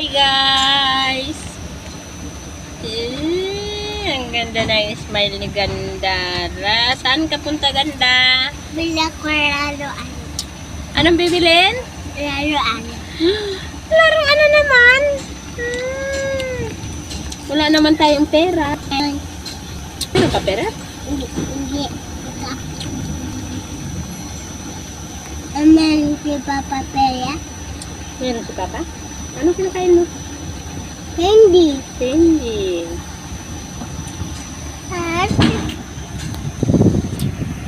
Hi guys! Ang ganda ng smile ni Gandara. Saan ka punta, Ganda? Bila ko laruan. Anong bibilin? Laruan. Laruan na naman. Wala naman tayong pera. Meron ka pera? Hindi. Amen si Papa Pera. Meron si Papa? Anong kinakain mo? Hindi. Candy.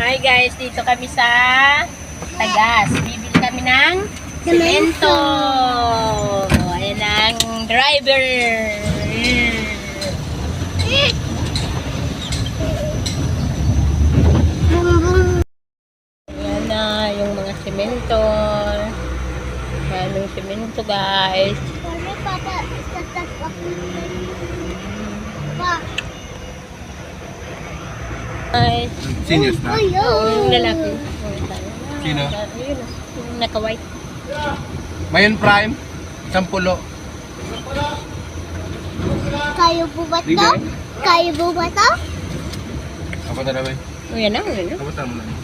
Hi guys, dito kami sa Tagas. Bibili kami ng semento. Ayan ang driver. Ayan na yung mga semento. Maraming semento guys. Sorry, Papa. Tatas ako. Papa. Ay, Seniors na. yung lalaki. Sino? Yun, yung naka-white. Mayon Prime, Sampulo. Kayo po ba to? Bigay. Kayo po ba to? Apa talaga ba? O yan na, yan na. Apa talaga mo na?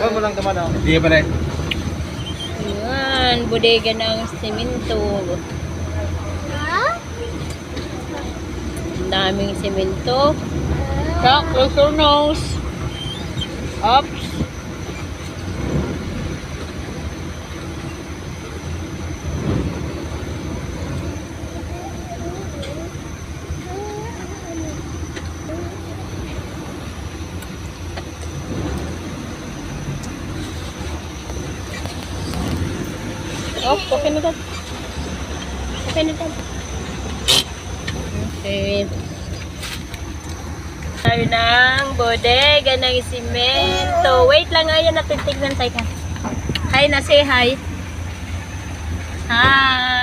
Huwag mo lang naman ako. Hindi pa rin. Ayan, bodega ng semento. Ha? Ang daming semento. Chuck, close your nose. Oops. Oh, okay na dad. Okay na dad. Okay. Tayo ng bodega ng simento. Wait lang, ayan natin tignan tayo ka. Hi na, say hi. Hi.